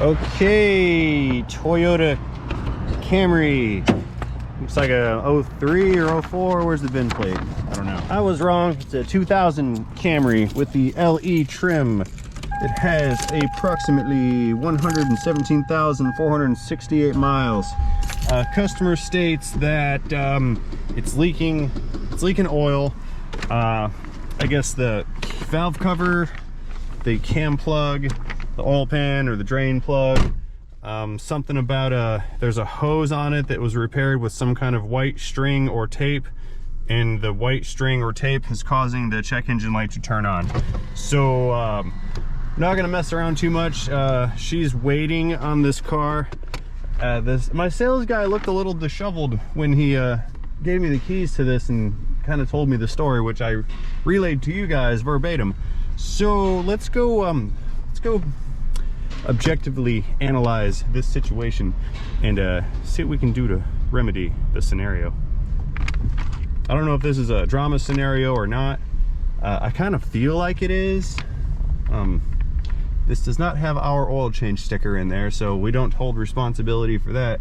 Okay, Toyota Camry. Looks like a 03 or 04. Where's the VIN plate? I don't know. I was wrong. It's a 2000 Camry with the LE trim. It has approximately 117,468 miles. Customer states that it's leaking oil. I guess the valve cover, the cam plug, the oil pan or the drain plug. Something about there's a hose on it that was repaired with some kind of white string or tape, and the white string or tape is causing the check engine light to turn on. So not gonna mess around too much. She's waiting on this car. My sales guy looked a little disheveled when he gave me the keys to this and kind of told me the story, which I relayed to you guys verbatim. So let's go objectively analyze this situation and see what we can do to remedy the scenario. I don't know if this is a drama scenario or not. I kind of feel like it is. This does not have our oil change sticker in there, so we don't hold responsibility for that.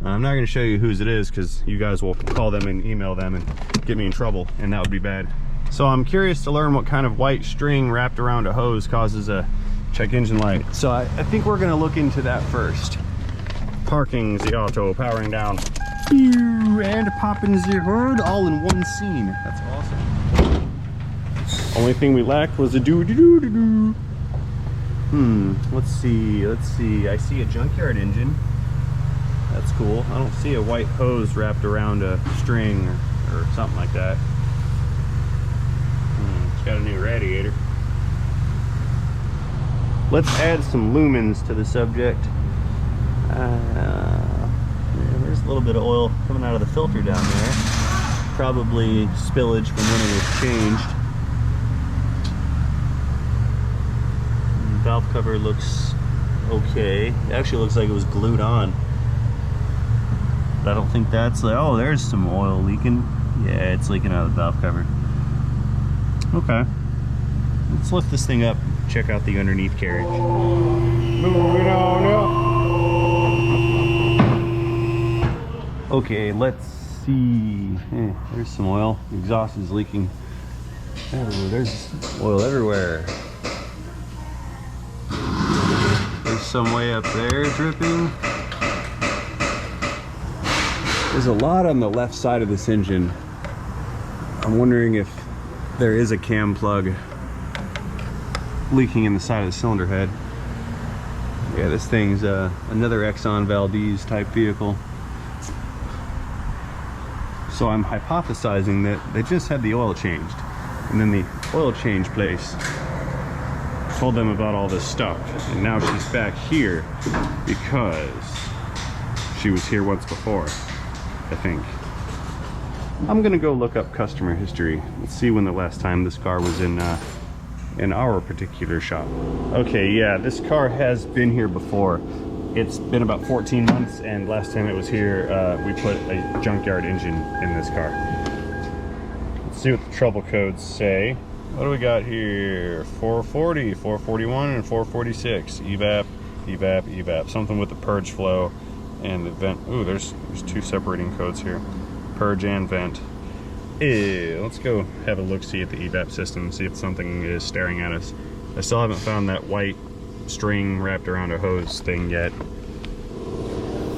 I'm not going to show you whose it is because you guys will call them and email them and get me in trouble, and that would be bad. So I'm curious to learn what kind of white string wrapped around a hose causes a check engine light. So I think we're gonna look into that first. Parking the auto, powering down, and popping the hood all in one scene. That's awesome. Only thing we lacked was a do-do-do-do-do. Let's see. I see a junkyard engine. That's cool. I don't see a white hose wrapped around a string or something like that. It's got a new radiator. Let's add some lumens to the subject. There's a little bit of oil coming out of the filter down there. Probably spillage from when it was changed. Valve cover looks okay. It actually looks like it was glued on. But I don't think that's like, oh, there's some oil leaking. Yeah, it's leaking out of the valve cover. Okay. Let's lift this thing up. Check out the underneath carriage. Moving on up. Okay, let's see. There's some oil. The exhaust is leaking. Oh, there's oil everywhere. There's some way up there dripping. There's a lot on the left side of this engine. I'm wondering if there is a cam plug leaking in the side of the cylinder head. Yeah, this thing's another Exxon Valdez type vehicle. So I'm hypothesizing that they just had the oil changed, and then the oil change place told them about all this stuff, and now she's back here because she was here once before, I think. I'm gonna go look up customer history. Let's see when the last time this car was in our particular shop. Okay, yeah, this car has been here before. It's been about 14 months, and last time it was here, we put a junkyard engine in this car. Let's see what the trouble codes say. What do we got here? 440, 441, and 446. Evap, evap, evap. Something with the purge flow and the vent. Ooh, there's two separating codes here. Purge and vent. Let's go have a look-see at the evap system, see if something is staring at us. I still haven't found that white string wrapped around a hose thing yet.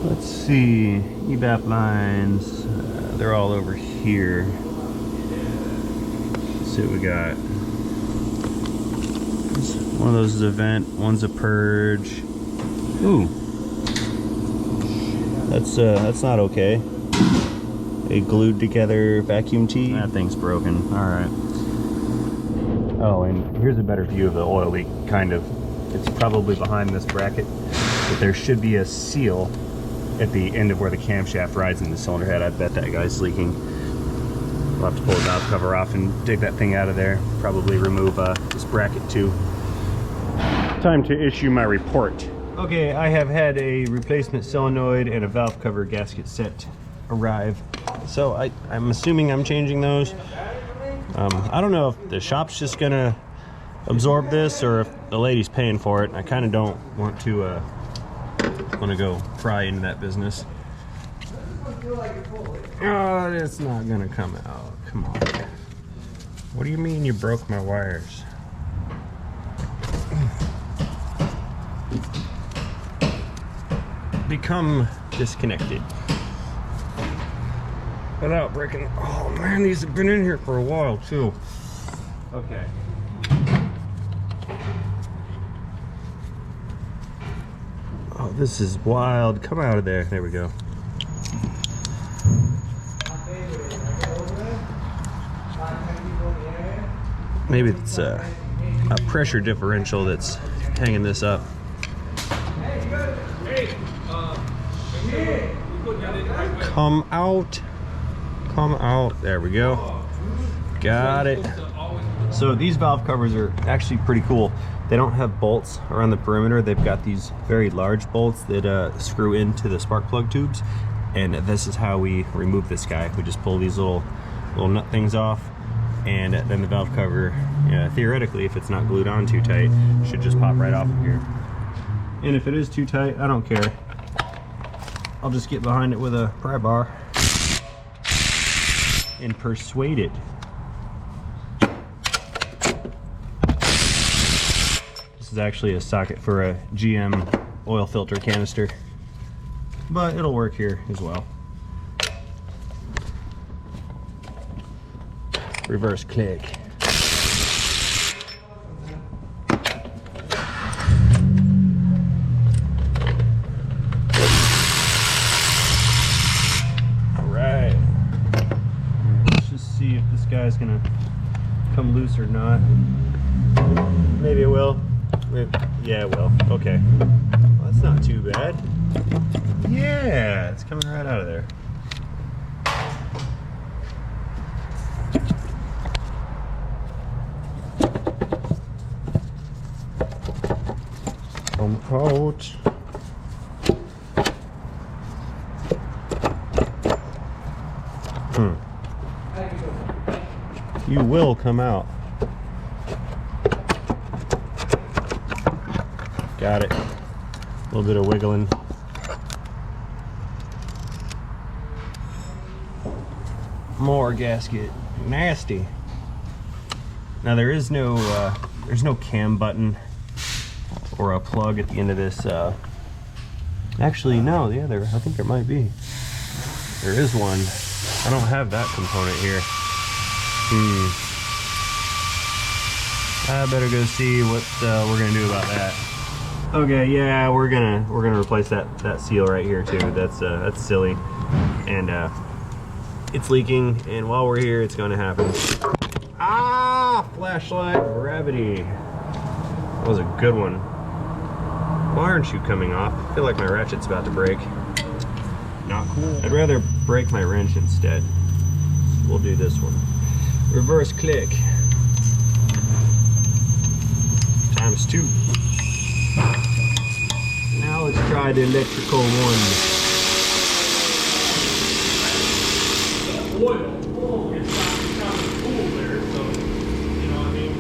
Let's see, evap lines, they're all over here. Let's see what we got. One of those is a vent, one's a purge. Ooh, that's not okay. A glued together vacuum tee. That thing's broken. All right. Oh, and here's a better view of the oil leak, kind of. It's probably behind this bracket, but there should be a seal at the end of where the camshaft rides in the cylinder head. I bet that guy's leaking. We'll have to pull the valve cover off and dig that thing out of there. Probably remove this bracket too. Time to issue my report. Okay, I have had a replacement solenoid and a valve cover gasket set arrive. So I'm assuming I'm changing those. I don't know if the shop's just gonna absorb this or if the lady's paying for it. I kind of don't want to want to go pry into that business. Oh, it's not gonna come out. Come on. What do you mean you broke my wires? Become disconnected without breaking. Oh man, these have been in here for a while too. Okay. Oh, this is wild. Come out of there. There we go. Maybe it's a pressure differential that's hanging this up. Come out. Come out. There we go. Got it. So these valve covers are actually pretty cool. They don't have bolts around the perimeter. They've got these very large bolts that screw into the spark plug tubes. And this is how we remove this guy. We just pull these little nut things off. And then the valve cover, theoretically, if it's not glued on too tight, should just pop right off of here. And if it is too tight, I don't care. I'll just get behind it with a pry bar and persuade it. This is actually a socket for a GM oil filter canister, but it'll work here as well. Reverse click. All right. Let's just see if this guy's gonna come loose or not. Maybe it will. Yeah, it will. Okay. Well, that's not too bad. Yeah, it's coming right out of there. Come out. You will come out. Got it. A little bit of wiggling. More gasket. Nasty. Now there is no there's no cam button or a plug at the end of this. Actually, no. Yeah, I think there might be. There is one. I don't have that component here. I better go see what we're gonna do about that. Okay, yeah, we're gonna replace that seal right here too. That's silly, and it's leaking. And while we're here, it's gonna happen. Ah, flashlight gravity. That was a good one. Why aren't you coming off? I feel like my ratchet's about to break. Not cool. I'd rather break my wrench instead. We'll do this one. Reverse click. ×2. Now let's try the electrical one. Oil. It's not cool there, so you know what I mean?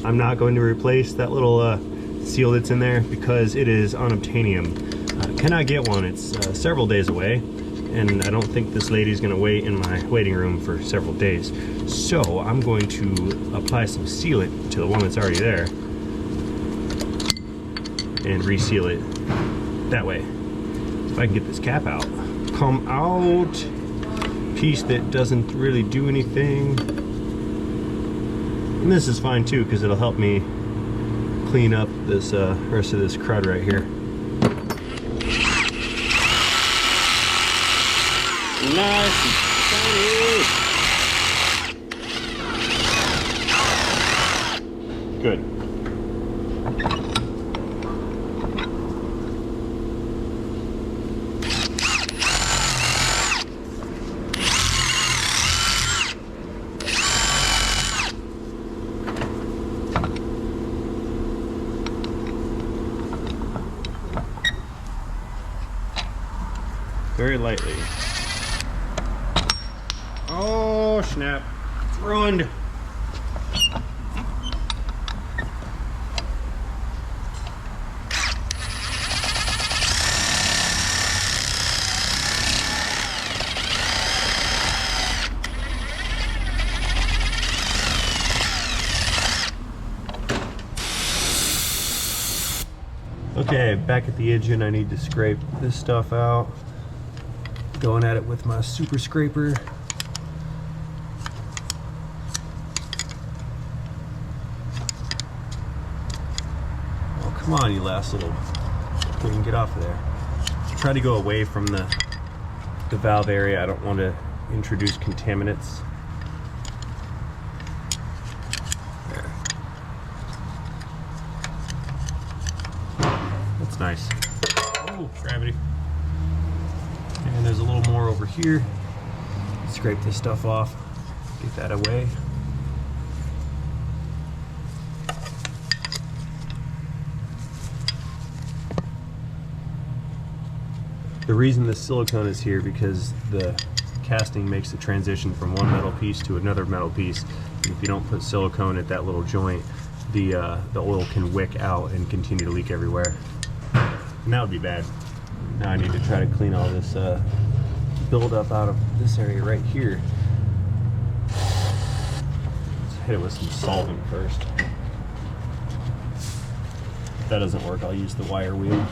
I'm not going to replace that little seal that's in there because it is unobtainium. Cannot get one. It's several days away, and I don't think this lady's going to wait in my waiting room for several days. So I'm going to apply some sealant to the one that's already there and reseal it that way. If I can get this cap out. Come out. Piece that doesn't really do anything. And this is fine too because it'll help me clean up this rest of this crud right here. Nice and shiny. Good. Very lightly. Oh snap, it's ruined. Okay, back at the engine, I need to scrape this stuff out. Going at it with my super scraper. Oh, come on, you last little thing, get off of there. Try to go away from the valve area. I don't want to introduce contaminants. There. That's nice. Oh, gravity. And there's a little more over here. Scrape this stuff off, get that away. The reason this silicone is here because the casting makes the transition from one metal piece to another metal piece. And if you don't put silicone at that little joint, the oil can wick out and continue to leak everywhere. And that would be bad. Now I need to try to clean all this buildup out of this area right here. Let's hit it with some solvent first. If that doesn't work, I'll use the wire wheel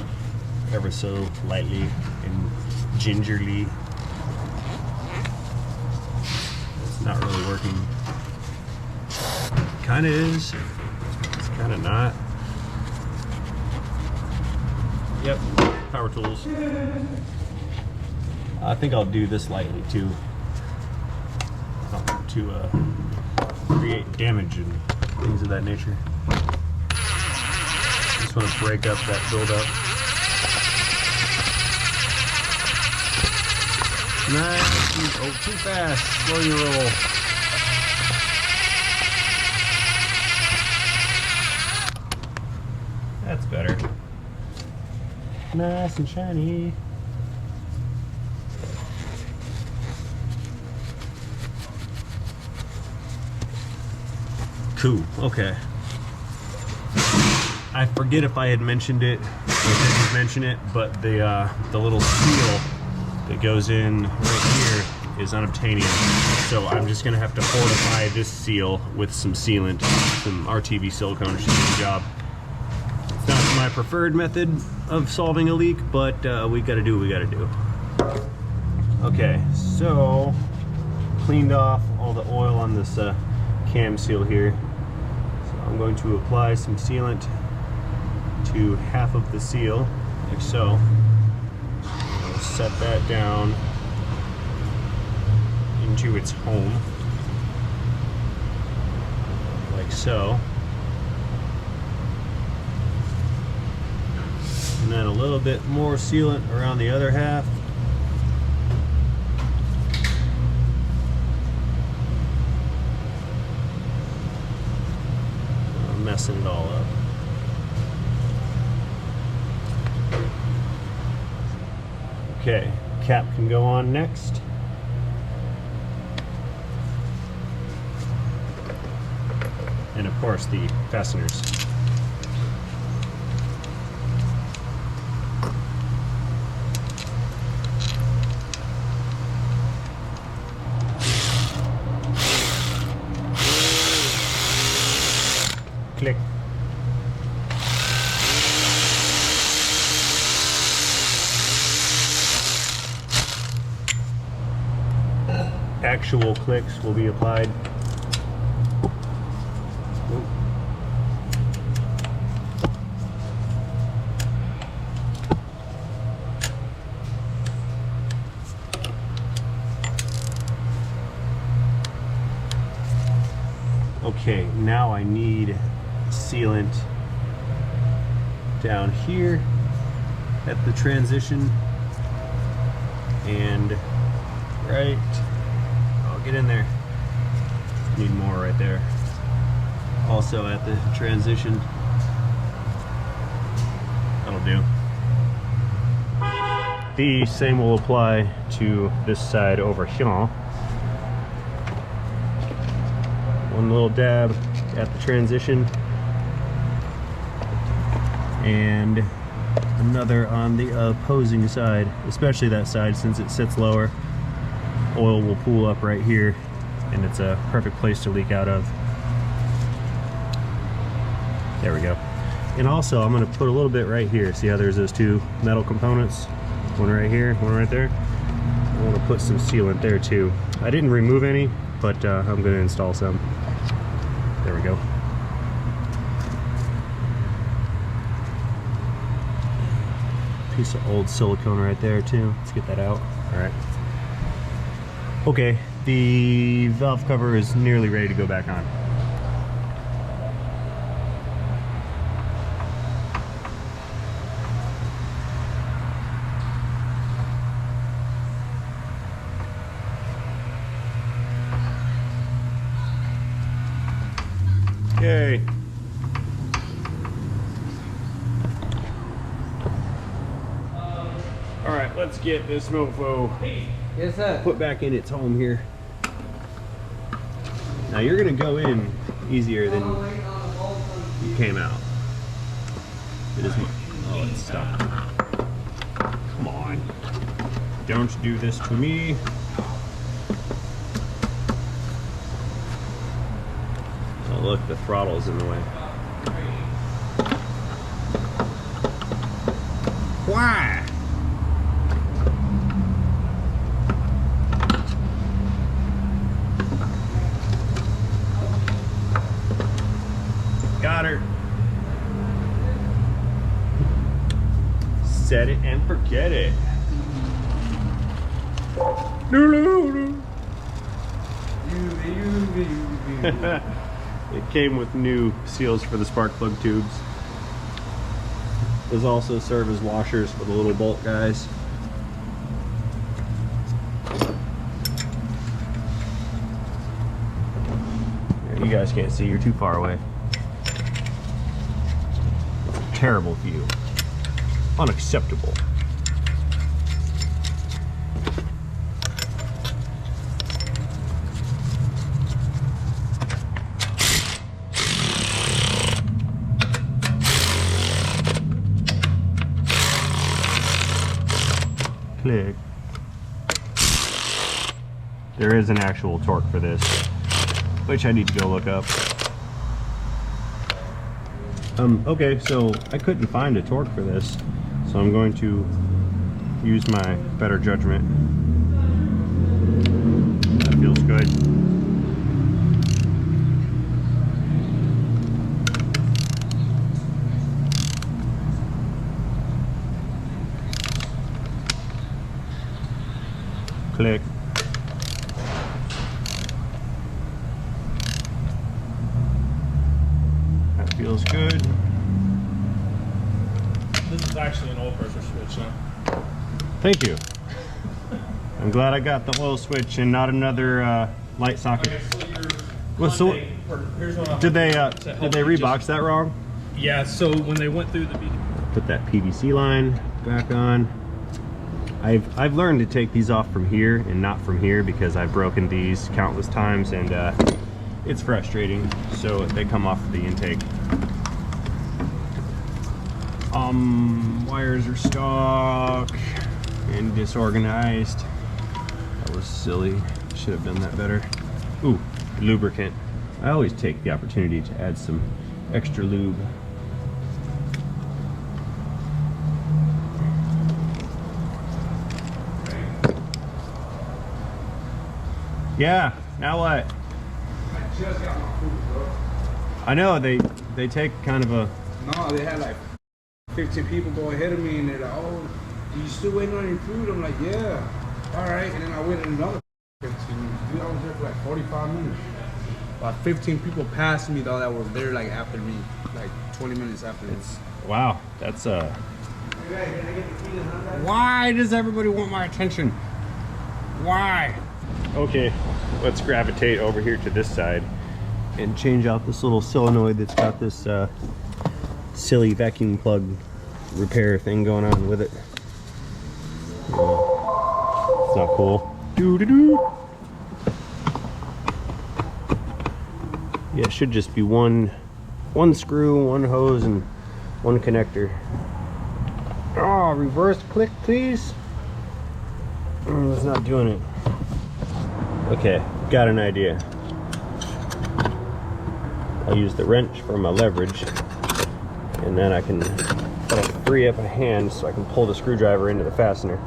ever so lightly and gingerly. It's not really working. Kinda is. It's kinda not. Yep, power tools. I think I'll do this lightly too. I don't want to create damage and things of that nature. Just want to break up that buildup. Nice. Oh, too fast. Slow your roll. That's better. Nice and shiny. Cool. Okay. I forget if I had mentioned it or didn't mention it, but the little seal that goes in right here is unobtainium. So I'm just gonna have to fortify this seal with some sealant, some RTV silicone should do the job. It's not my preferred method of solving a leak, but we gotta do what we gotta do. Okay, so cleaned off all the oil on this cam seal here. So I'm going to apply some sealant to half of the seal, like so. I'll set that down into its home, like so. And then a little bit more sealant around the other half. I'm messing it all up. Okay, cap can go on next. And of course the fasteners. Click. Actual clicks will be applied. Okay, now I need sealant down here at the transition and right. Oh, get in there. Need more right there. Also at the transition. That'll do. The same will apply to this side over here. One little dab at the transition and another on the opposing side, especially that side since it sits lower. Oil will pool up right here and it's a perfect place to leak out of. There we go. And also I'm gonna put a little bit right here. See how there's those two metal components? One right here, one right there. I want to put some sealant there too. I didn't remove any, but I'm gonna install some. There we go. Piece of old silicone right there too. Let's get that out. All right. Okay, the valve cover is nearly ready to go back on. Yay. All right, let's get this mofo Yes, sir. put back in its home here. Now you're gonna go in easier than you came out. It is much. Oh, it's stuck. Come on. Don't do this to me. Oh look, the throttle's in the way. Why? Got her. Set it and forget it. It came with new seals for the spark plug tubes. Those also serve as washers for the little bolt guys. You guys can't see, you're too far away. Terrible view. Unacceptable. Click. There is an actual torque for this, which I need to go look up. Okay, so I couldn't find a torque for this, so I'm going to use my better judgment. That feels good. Click. That feels good. This is actually an oil pressure switch, huh? Thank you. I'm glad I got the oil switch and not another light socket. Well, so did they rebox that wrong? Yeah. So when they went through the Put that PVC line back on. I've learned to take these off from here and not from here because I've broken these countless times and it's frustrating. So they come off the intake. Wires are stuck and disorganized. That was silly. Should have done that better. Ooh, lubricant. I always take the opportunity to add some extra lube. Yeah, now what? I just got my food, bro. I know, they take kind of a... No, they had like 15 people go ahead of me and they're like, oh, you still waiting on your food? I'm like, yeah. All right. And then I waited another 15 minutes. Dude, I was there for like 45 minutes. About 15 people passed me though that were there like after me, like 20 minutes after me. Wow, that's Why does everybody want my attention? Why? Okay, let's gravitate over here to this side and change out this little solenoid that's got this silly vacuum plug repair thing going on with it. It's not cool. Doo-doo-doo. Yeah, it should just be one screw, one hose, and one connector. Oh, reverse click, please. It's not doing it. Okay, got an idea. I'll use the wrench for my leverage And then I can free up a hand so I can pull the screwdriver into the fastener.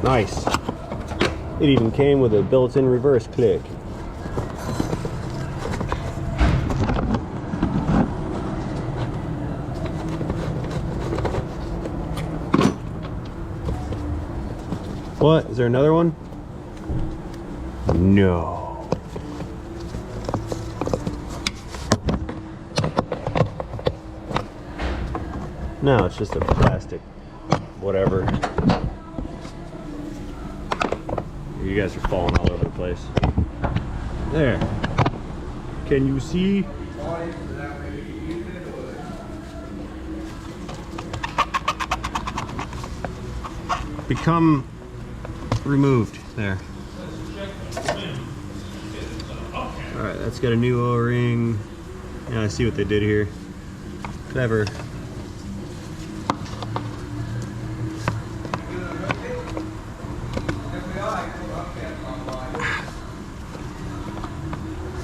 Nice. It even came with a built-in reverse click. What? Is there another one? No. No, it's just a plastic whatever. You guys are falling all over the place. There. Can you see? Become removed. There. Alright, that's got a new O-ring. Yeah, I see what they did here. Clever.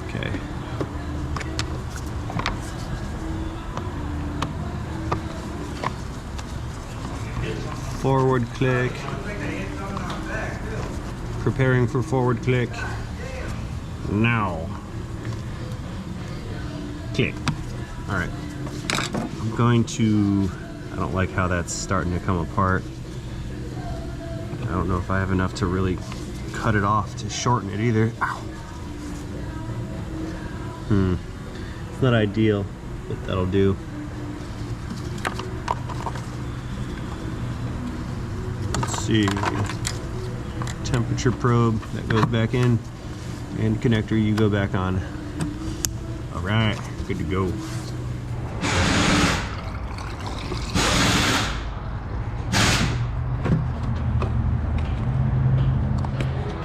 Okay. Forward click. Preparing for forward click. Now. Click. Alright. I'm going to... I don't like how that's starting to come apart. I don't know if I have enough to really cut it off to shorten it either. Ow. It's not ideal, but that'll do. Let's see. Temperature probe that goes back in, and connector you go back on. All right, good to go.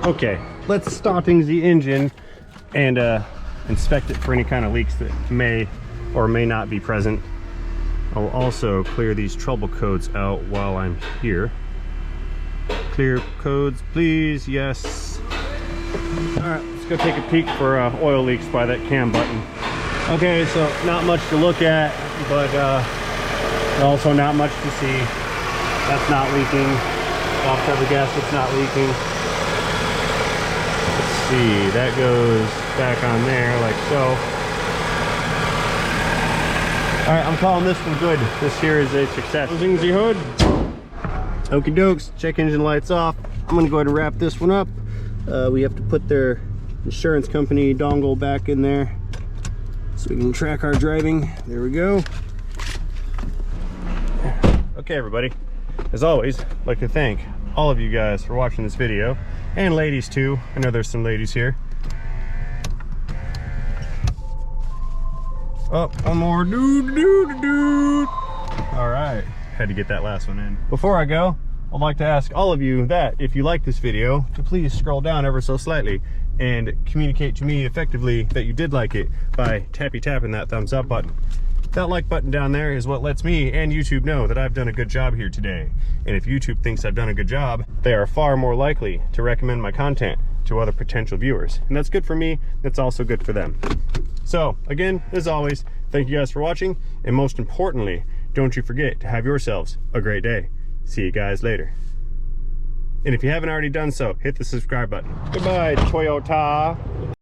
Okay, let's starting the engine and inspect it for any kind of leaks that may or may not be present. I'll also clear these trouble codes out while I'm here. Clear codes, please. Yes. All right, let's go take a peek for oil leaks by that cam button. Okay, so not much to look at, but also not much to see. That's not leaking. Off cover gasket's not leaking. Let's see, that goes back on there like so. All right, I'm calling this one good. This here is a success. Closing the hood. Okie dokes, check engine lights off. I'm gonna go ahead and wrap this one up. We have to put their insurance company dongle back in there so we can track our driving. There we go. Okay, everybody. As always, I'd like to thank all of you guys for watching this video, and ladies too. I know there's some ladies here. Oh, one more. Dude. All right. Had to get that last one in. Before I go, I'd like to ask all of you that if you like this video, to please scroll down ever so slightly and communicate to me effectively that you did like it by tapping that thumbs up button. That like button down there is what lets me and YouTube know that I've done a good job here today. And if YouTube thinks I've done a good job, they are far more likely to recommend my content to other potential viewers. And that's good for me, that's also good for them. So again, as always, thank you guys for watching, and most importantly, don't you forget to have yourselves a great day. See you guys later. And if you haven't already done so, hit the subscribe button. Goodbye, Toyota.